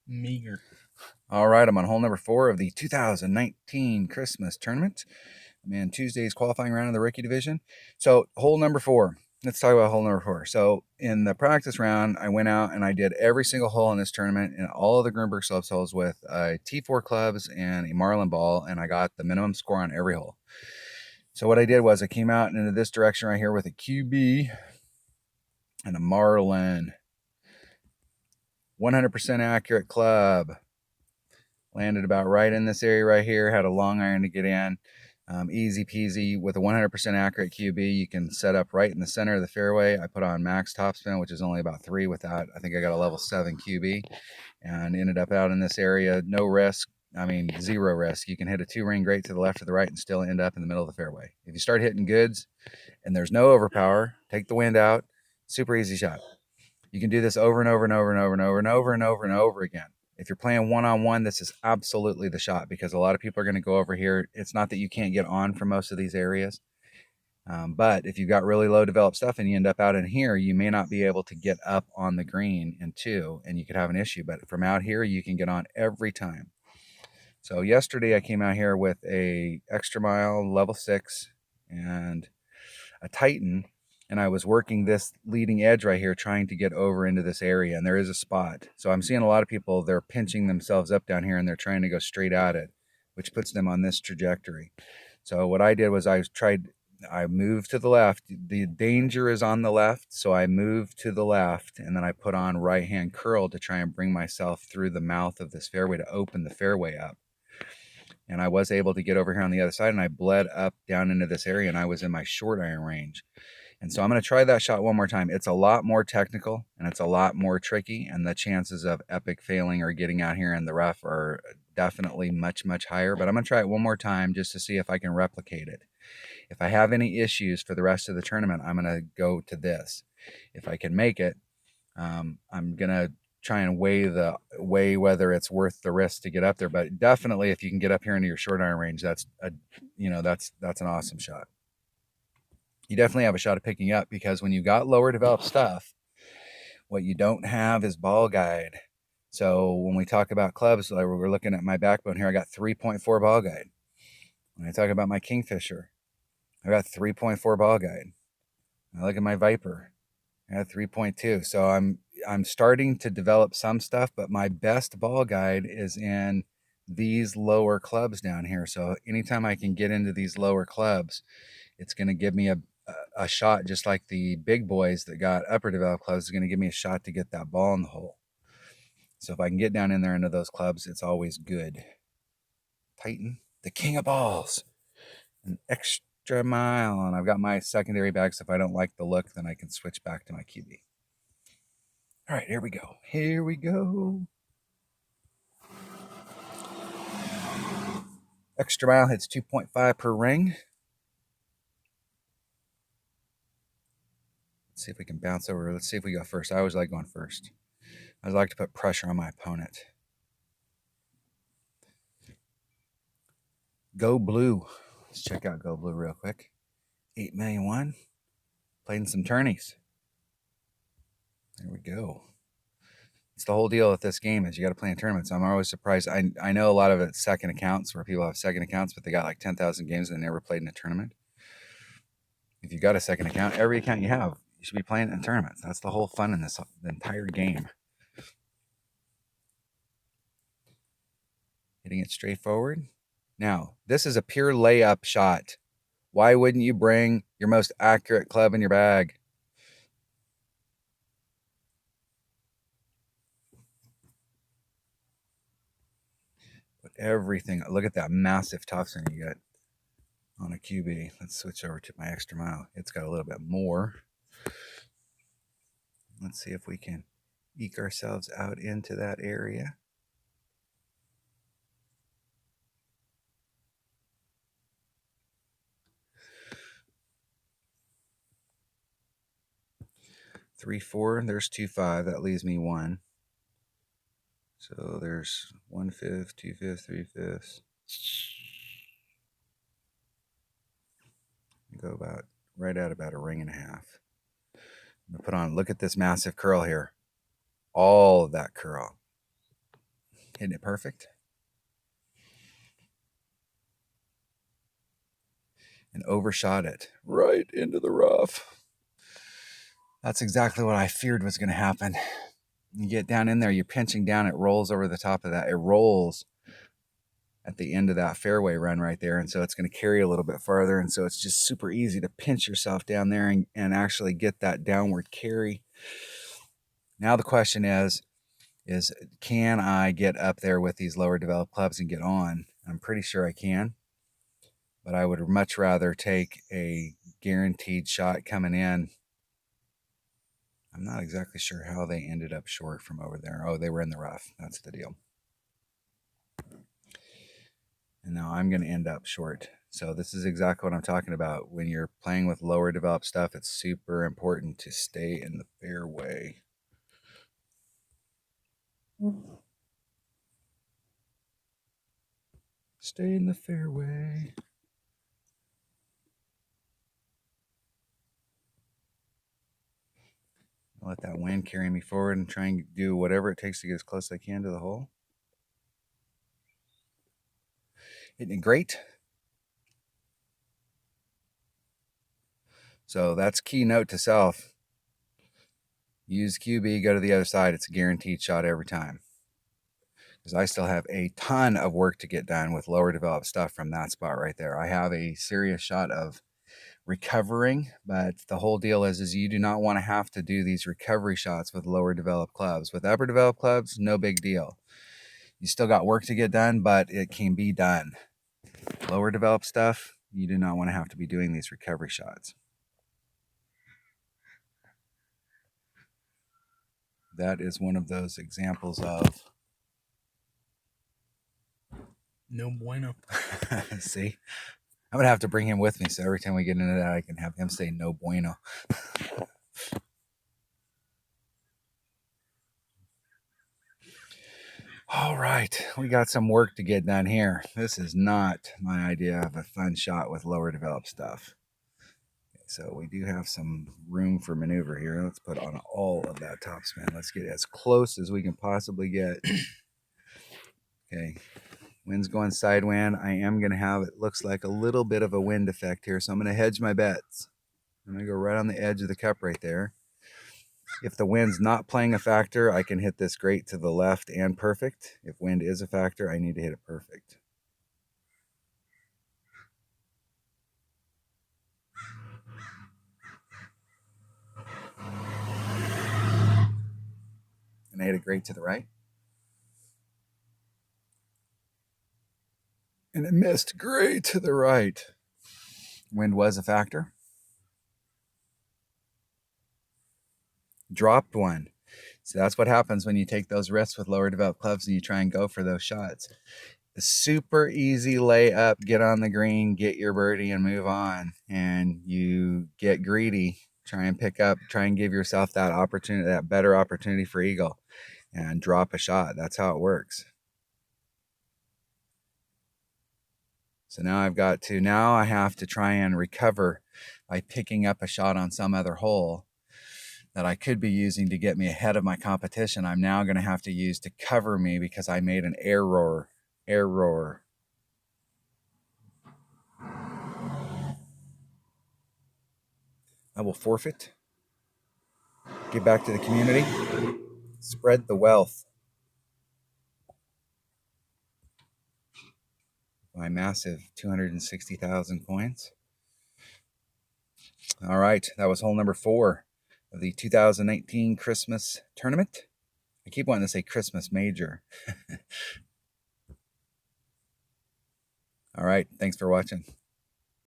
Meager. All right, I'm on hole number 4 of the 2019 Christmas tournament. I'm in Tuesday's qualifying round of the rookie division. So, hole number 4. Let's talk about hole number 4. So, in the practice round, I went out and I did every single hole in this tournament in all of the Grunberg Slopes holes with T4 clubs and a Marlin ball, and I got the minimum score on every hole. So, what I did was I came out into this direction right here with a QB and a Marlin. 100% accurate club. Landed about right in this area right here. Had a long iron to get in. Easy peasy. With a 100% accurate QB, you can set up right in the center of the fairway. I put on max topspin, which is only about 3 without, I think I got a level 7 QB, and ended up out in this area. No risk. I mean, zero risk. You can hit a 2-ring great to the left or the right and still end up in the middle of the fairway. If you start hitting goods and there's no overpower, take the wind out. Super easy shot. You can do this over and over and over and over and over and over and over and over again. If you're playing one-on-one, this is absolutely the shot because a lot of people are going to go over here. It's not that you can't get on from most of these areas, but if you've got really low developed stuff and you end up out in here, you may not be able to get up on the green in 2, and you could have an issue. But from out here, you can get on every time. So yesterday I came out here with a extra mile level 6 and a Titan, and I was working this leading edge right here trying to get over into this area, and there is a spot. So I'm seeing a lot of people, they're pinching themselves up down here and they're trying to go straight at it, which puts them on this trajectory. So what I did was I moved to the left. The danger is on the left, so I moved to the left, and then I put on right hand curl to try and bring myself through the mouth of this fairway to open the fairway up. And I was able to get over here on the other side, and I bled up down into this area, and I was in my short iron range. And so I'm going to try that shot one more time. It's a lot more technical and it's a lot more tricky, and the chances of epic failing or getting out here in the rough are definitely much, much higher. But I'm going to try it one more time just to see if I can replicate it. If I have any issues for the rest of the tournament, I'm going to go to this. If I can make it, I'm going to try and weigh whether it's worth the risk to get up there. But definitely, if you can get up here into your short iron range, that's that's an awesome shot. You definitely have a shot of picking up because when you've got lower developed stuff, what you don't have is ball guide. So when we talk about clubs, like we're looking at my backbone here, I got 3.4 ball guide. When I talk about my Kingfisher, I got 3.4 ball guide. I look at my Viper, I got 3.2. So I'm starting to develop some stuff, but my best ball guide is in these lower clubs down here. So anytime I can get into these lower clubs, it's going to give me a shot, just like the big boys that got upper developed clubs is going to give me a shot to get that ball in the hole. So if I can get down in there into those clubs, it's always good. Titan, the king of balls, an extra mile, and I've got my secondary bag. So if I don't like the look, then I can switch back to my QB. All right, here we go. Here we go. Extra mile hits 2.5 per ring. Let's see if we can bounce over. Let's see if we go first. I always like going first. I like to put pressure on my opponent. Go Blue. Let's check out Go Blue real quick. 8,000,001. Playing some tourneys. There we go. It's the whole deal with this game is you got to play in tournaments. I'm always surprised. I know a lot of it's second accounts where people have second accounts, but they got like 10,000 games and they never played in a tournament. If you got a second account, every account you have, you should be playing in tournaments. That's the whole fun in this the entire game. Hitting it straightforward. Now, this is a pure layup shot. Why wouldn't you bring your most accurate club in your bag? Put everything. Look at that massive topspin you got on a QB. Let's switch over to my extra mile. It's got a little bit more. Let's see if we can eke ourselves out into that area. Three, 4, there's 2, 5. That leaves me 1. So there's 1/5, 2/5, 3/5. Go about right at about a ring and a half. I'm gonna put on, look at this massive curl here. All of that curl. Hitting it perfect. And overshot it right into the rough. That's exactly what I feared was going to happen. You get down in there, you're pinching down, it rolls over the top of that. It rolls at the end of that fairway run right there. And so it's going to carry a little bit farther. And so it's just super easy to pinch yourself down there and actually get that downward carry. Now the question is can I get up there with these lower developed clubs and get on? I'm pretty sure I can, but I would much rather take a guaranteed shot coming in. I'm not exactly sure how they ended up short from over there. Oh, they were in the rough. That's the deal. And now I'm going to end up short. So this is exactly what I'm talking about. When you're playing with lower developed stuff, it's super important to stay in the fairway. Stay in the fairway. I'll let that wind carry me forward and try and do whatever it takes to get as close as I can to the hole. Hitting it great. So that's key note to self. Use QB, go to the other side. It's a guaranteed shot every time. Because I still have a ton of work to get done with lower developed stuff from that spot right there. I have a serious shot of recovering, but the whole deal is you do not want to have to do these recovery shots with lower developed clubs. With upper developed clubs, no big deal. You still got work to get done, but it can be done. Lower developed stuff, you do not want to have to be doing these recovery shots. That is one of those examples of no bueno. See, I'm gonna have to bring him with me, so every time we get into that, I can have him say no bueno. All right, we got some work to get done here. This is not my idea of a fun shot with lower developed stuff. Okay, so we do have some room for maneuver here. Let's put on all of that topspin. Let's get as close as we can possibly get. Okay, wind's going sidewind. I am going to have, it looks like, a little bit of a wind effect here, so I'm going to hedge my bets. I'm going to go right on the edge of the cup right there. If the wind's not playing a factor, I can hit this great to the left and perfect. If wind is a factor, I need to hit it perfect. And I hit it great to the right. And it missed great to the right. Wind was a factor. Dropped one. So that's what happens when you take those risks with lower developed clubs and you try and go for those shots. A super easy layup, get on the green, get your birdie, and move on. And you get greedy, try and pick up, try and give yourself that opportunity, that better opportunity for eagle, and drop a shot. That's how it works. So now I have to try and recover by picking up a shot on some other hole that I could be using to get me ahead of my competition. I'm now going to have to use to cover me because I made an error. I will forfeit, get back to the community, spread the wealth. My massive 260,000 coins. All right, that was hole number 4 of the 2019 Christmas tournament. I keep wanting to say Christmas major. All right, thanks for watching.